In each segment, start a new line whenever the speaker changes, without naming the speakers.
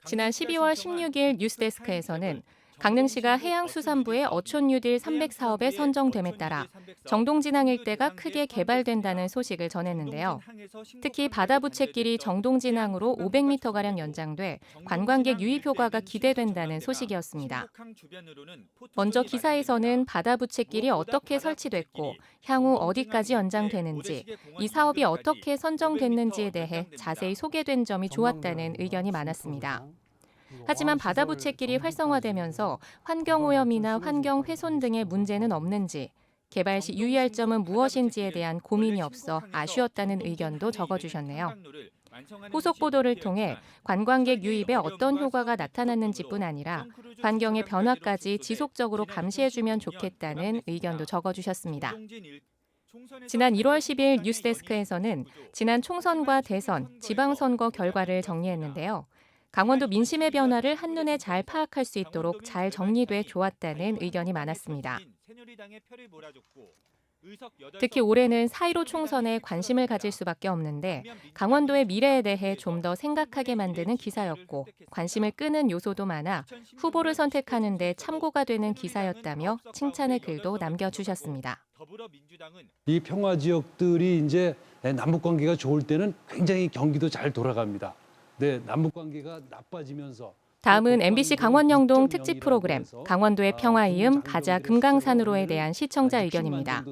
지난 12월 16일 뉴스데스크에서는 강릉시가 해양수산부의 어촌 뉴딜 300사업에 선정됨에 따라 정동진항 일대가 크게 개발된다는 소식을 전했는데요. 특히 바다부채길이 정동진항으로 500m가량 연장돼 관광객 유입 효과가 기대된다는 소식이었습니다. 먼저 기사에서는 바다부채길이 어떻게 설치됐고 향후 어디까지 연장되는지, 이 사업이 어떻게 선정됐는지에 대해 자세히 소개된 점이 좋았다는 의견이 많았습니다. 하지만 바다부채길이 활성화되면서 환경오염이나 환경훼손 등의 문제는 없는지, 개발 시 유의할 점은 무엇인지에 대한 고민이 없어 아쉬웠다는 의견도 적어주셨네요. 후속 보도를 통해 관광객 유입에 어떤 효과가 나타났는지뿐 아니라 환경의 변화까지 지속적으로 감시해주면 좋겠다는 의견도 적어주셨습니다. 지난 1월 10일 뉴스데스크에서는 지난 총선과 대선, 지방선거 결과를 정리했는데요. 강원도 민심의 변화를 한눈에 잘 파악할 수 있도록 잘 정리돼 좋았다는 의견이 많았습니다. 특히 올해는 4.15 총선에 관심을 가질 수밖에 없는데 강원도의 미래에 대해 좀 더 생각하게 만드는 기사였고 관심을 끄는 요소도 많아 후보를 선택하는 데 참고가 되는 기사였다며 칭찬의 글도 남겨주셨습니다.
이 평화 지역들이 이제 남북 관계가 좋을 때는 굉장히 경기도 잘 돌아갑니다. 네, 남북 관계가 나빠지면서
다음은 MBC 강원영동 특집 프로그램 강원도의 평화이음 가자 금강산으로에 대한 시청자 의견입니다.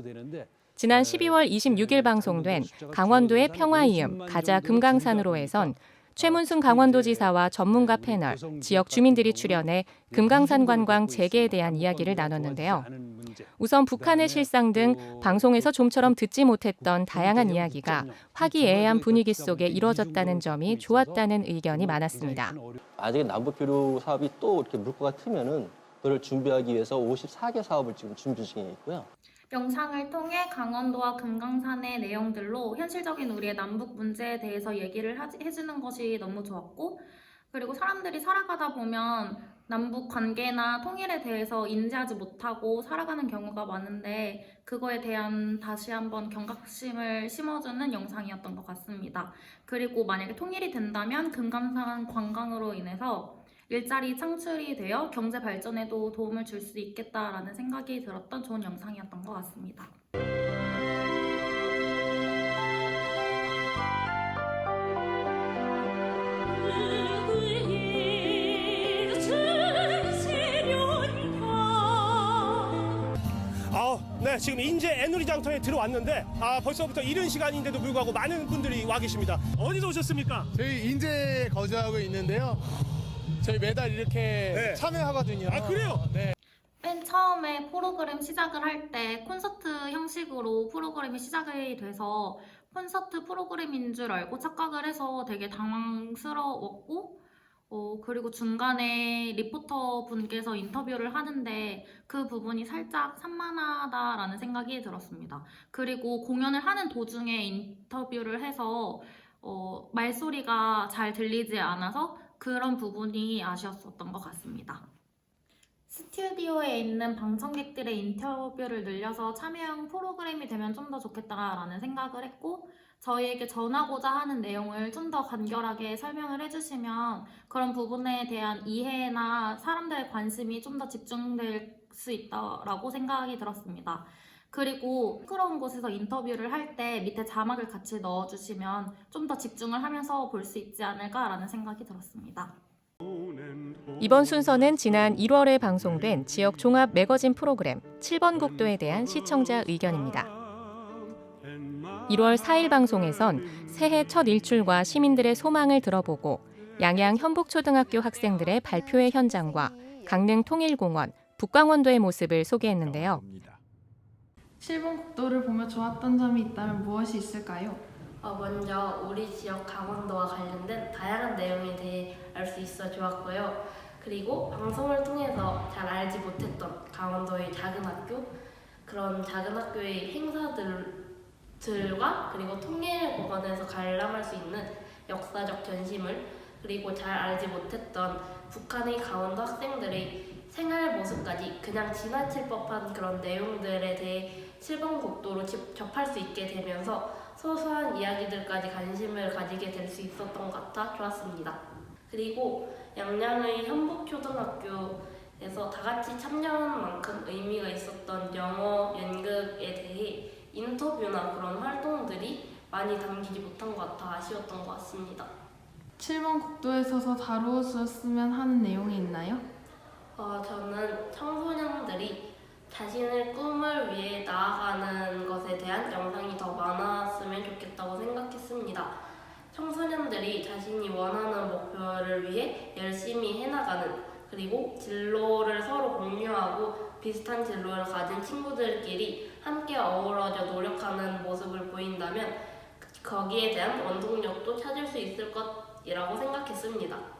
지난 12월 26일 방송된 강원도의 평화이음 가자 금강산으로에선 최문순 강원도지사와 전문가 패널, 지역 주민들이 출연해 금강산 관광 재개에 대한 이야기를 나눴는데요. 우선 북한의 실상 등 방송에서 좀처럼 듣지 못했던 다양한 이야기가 화기애애한 분위기 속에 이뤄졌다는 점이 좋았다는 의견이 많았습니다.
만약에 남북교류 사업이 또 이렇게 물꼬가 트면은 그걸 준비하기 위해서 54개 사업을 지금 준비 중에 있고요.
영상을 통해 강원도와 금강산의 내용들로 현실적인 우리의 남북 문제에 대해서 얘기를 해주는 것이 너무 좋았고, 그리고 사람들이 살아가다 보면 남북 관계나 통일에 대해서 인지하지 못하고 살아가는 경우가 많은데 그거에 대한 다시 한번 경각심을 심어주는 영상이었던 것 같습니다. 그리고 만약에 통일이 된다면 금강산 관광으로 인해서 일자리 창출이 되어 경제 발전에도 도움을 줄 수 있겠다라는 생각이 들었던 좋은 영상이었던 것 같습니다.
네, 지금 인제 애누리 장터에 들어왔는데 벌써부터 이른 시간인데도 불구하고 많은 분들이 와 계십니다. 어디서 오셨습니까?
저희 인제에 거주하고 있는데요. 저희 매달 이렇게 참여하거든요.
아, 그래요?
네.
맨 처음에 프로그램 시작을 할 때 콘서트 형식으로 프로그램이 시작이 돼서 콘서트 프로그램인 줄 알고 착각을 해서 되게 당황스러웠고, 그리고 중간에 리포터 분께서 인터뷰를 하는데 그 부분이 살짝 산만하다라는 생각이 들었습니다. 그리고 공연을 하는 도중에 인터뷰를 해서 말소리가 잘 들리지 않아서 그런 부분이 아쉬웠었던 것 같습니다. 스튜디오에 있는 방청객들의 인터뷰를 늘려서 참여형 프로그램이 되면 좀 더 좋겠다라는 생각을 했고, 저희에게 전하고자 하는 내용을 좀 더 간결하게 설명을 해주시면 그런 부분에 대한 이해나 사람들의 관심이 좀 더 집중될 수 있다라고 생각이 들었습니다. 그리고 시끄러운 곳에서 인터뷰를 할 때 밑에 자막을 같이 넣어주시면 좀 더 집중을 하면서 볼 수 있지 않을까라는 생각이 들었습니다.
이번 순서는 지난 1월에 방송된 지역 종합 매거진 프로그램 7번 국도에 대한 시청자 의견입니다. 1월 4일 방송에선 새해 첫 일출과 시민들의 소망을 들어보고 양양 현북초등학교 학생들의 발표회 현장과 강릉 통일공원, 북강원도의 모습을 소개했는데요.
7번 국도를 보며 좋았던 점이 있다면 무엇이 있을까요?
먼저 우리 지역 강원도와 관련된 다양한 내용에 대해 알 수 있어 좋았고요. 그리고 방송을 통해서 잘 알지 못했던 강원도의 작은 학교, 그런 작은 학교의 행사들과 그리고 통일공원에서 관람할 수 있는 역사적 전시물, 그리고 잘 알지 못했던 북한의 강원도 학생들의 생활 모습까지 그냥 지나칠 법한 그런 내용들에 대해 7번 국도로 접할 수 있게 되면서 소소한 이야기들까지 관심을 가지게 될 수 있었던 것 같아 좋았습니다. 그리고 양양의 현북초등학교에서 다 같이 참여하는 만큼 의미가 있었던 영어, 연극에 대해 인터뷰나 그런 활동들이 많이 담기지 못한 것 같아 아쉬웠던 것 같습니다.
7번 국도에 서서 다루었으면 하는 내용이 있나요?
저는 청소년들이 자신의 꿈을 위해 나아가는 것에 대한 영상이 더 많았으면 좋겠다고 생각했습니다. 청소년들이 자신이 원하는 목표를 위해 열심히 해나가는, 그리고 진로를 서로 공유하고 비슷한 진로를 가진 친구들끼리 함께 어우러져 노력하는 모습을 보인다면 거기에 대한 원동력도 찾을 수 있을 것이라고 생각했습니다.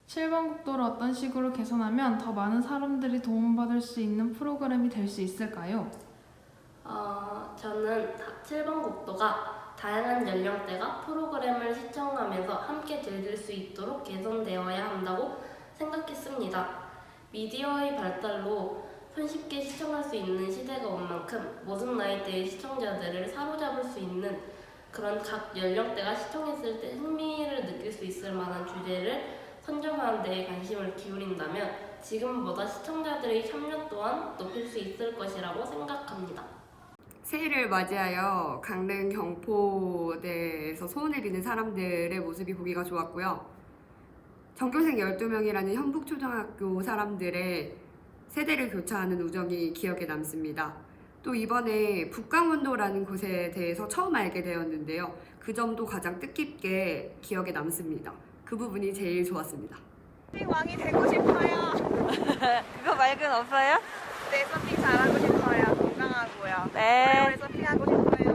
7번 국도를 어떤 식으로 개선하면 더 많은 사람들이 도움받을 수 있는 프로그램이 될 수 있을까요?
저는 7번 국도가 다양한 연령대가 프로그램을 시청하면서 함께 즐길 수 있도록 개선되어야 한다고 생각했습니다. 미디어의 발달로 손쉽게 시청할 수 있는 시대가 온 만큼 모든 나이대의 시청자들을 사로잡을 수 있는 그런 각 연령대가 시청했을 때 흥미를 느낄 수 있을 만한 주제를 선정하는 데에 관심을 기울인다면 지금보다 시청자들의 참여 또한 높일 수 있을 것이라고 생각합니다.
새해를 맞이하여 강릉 경포대에서 소원을 비는 사람들의 모습이 보기가 좋았고요. 전교생 12명이라는 현북초등학교 사람들의 세대를 교차하는 우정이 기억에 남습니다. 또 이번에 북강원도라는 곳에 대해서 처음 알게 되었는데요. 그 점도 가장 뜻깊게 기억에 남습니다. 그 부분이 제일 좋았습니다.
왕이 되고 싶어요. 그거 말고는 없어요? 네, 서핑 잘하고 싶어요. 건강하고요. 네. 오래오래 서핑하고 싶어요.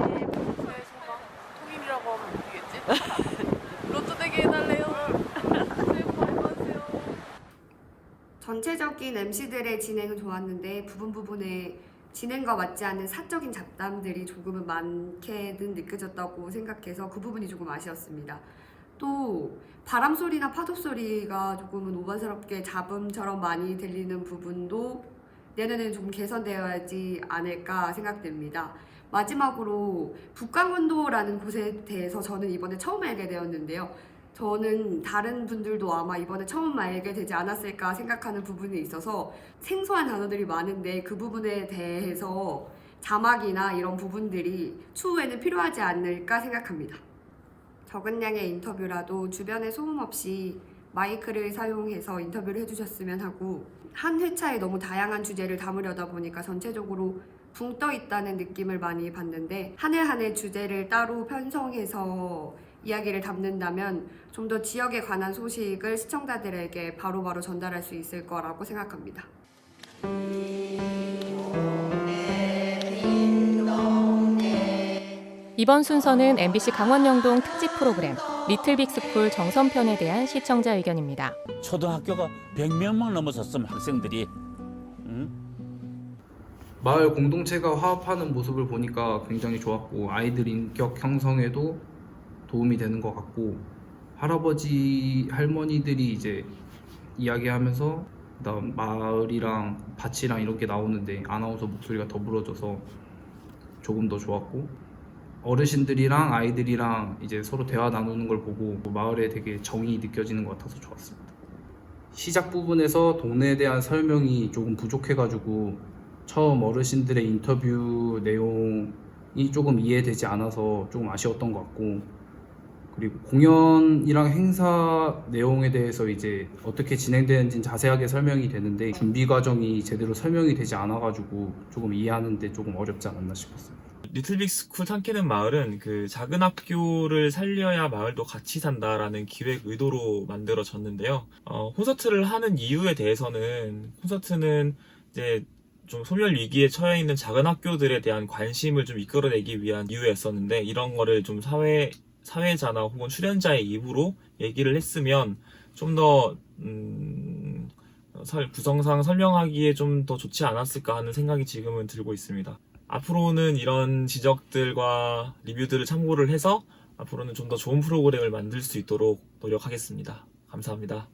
네. 저의 소감. 통일이라고 하면 모르겠지? 로또 되게 해달래요. 새해 복 많이 받으세요.
전체적인 MC들의 진행은 좋았는데 부분에 진행과 맞지 않는 사적인 잡담들이 조금은 많게는 느껴졌다고 생각해서 그 부분이 조금 아쉬웠습니다. 또 바람 소리나 파도 소리가 조금은 오반스럽게 잡음처럼 많이 들리는 부분도 내년에는 조금 개선되어야 하지 않을까 생각됩니다. 마지막으로 북강원도라는 곳에 대해서 저는 이번에 처음 알게 되었는데요. 저는 다른 분들도 아마 이번에 처음 알게 되지 않았을까 생각하는 부분이 있어서 생소한 단어들이 많은데 그 부분에 대해서 자막이나 이런 부분들이 추후에는 필요하지 않을까 생각합니다. 적은 양의 인터뷰라도 주변에 소음 없이 마이크를 사용해서 인터뷰를 해주셨으면 하고, 한 회차에 너무 다양한 주제를 담으려다 보니까 전체적으로 붕 떠 있다는 느낌을 많이 받는데 한 해 한 해 주제를 따로 편성해서 이야기를 담는다면 좀 더 지역에 관한 소식을 시청자들에게 바로바로 전달할 수 있을 거라고 생각합니다.
이번 순서는 MBC 강원영동 특집 프로그램 리틀 빅스쿨 정선편에 대한 시청자 의견입니다.
초등학교가 100명만 넘어섰으면 학생들이
마을 공동체가 화합하는 모습을 보니까 굉장히 좋았고 아이들 인격 형성에도 도움이 되는 것 같고, 할아버지 할머니들이 이제 이야기하면서 그다음 마을이랑 밭이랑 이렇게 나오는데 아나운서 목소리가 더불어져서 조금 더 좋았고, 어르신들이랑 아이들이랑 이제 서로 대화 나누는 걸 보고 마을에 되게 정이 느껴지는 것 같아서 좋았습니다. 시작 부분에서 동네에 대한 설명이 조금 부족해가지고 처음 어르신들의 인터뷰 내용이 조금 이해되지 않아서 조금 아쉬웠던 것 같고, 그리고 공연이랑 행사 내용에 대해서 이제 어떻게 진행되는지 자세하게 설명이 되는데 준비 과정이 제대로 설명이 되지 않아가지고 조금 이해하는데 조금 어렵지 않았나 싶었어요.
리틀 빅스쿨 삼키는 마을은 그 작은 학교를 살려야 마을도 같이 산다라는 기획 의도로 만들어졌는데요. 콘서트를 하는 이유에 대해서는 콘서트는 이제 좀 소멸 위기에 처해 있는 작은 학교들에 대한 관심을 좀 이끌어내기 위한 이유였었는데, 이런 거를 좀 사회자나 혹은 출연자의 입으로 얘기를 했으면 좀 더 구성상 설명하기에 좀 더 좋지 않았을까 하는 생각이 지금은 들고 있습니다. 앞으로는 이런 지적들과 리뷰들을 참고를 해서 앞으로는 좀 더 좋은 프로그램을 만들 수 있도록 노력하겠습니다. 감사합니다.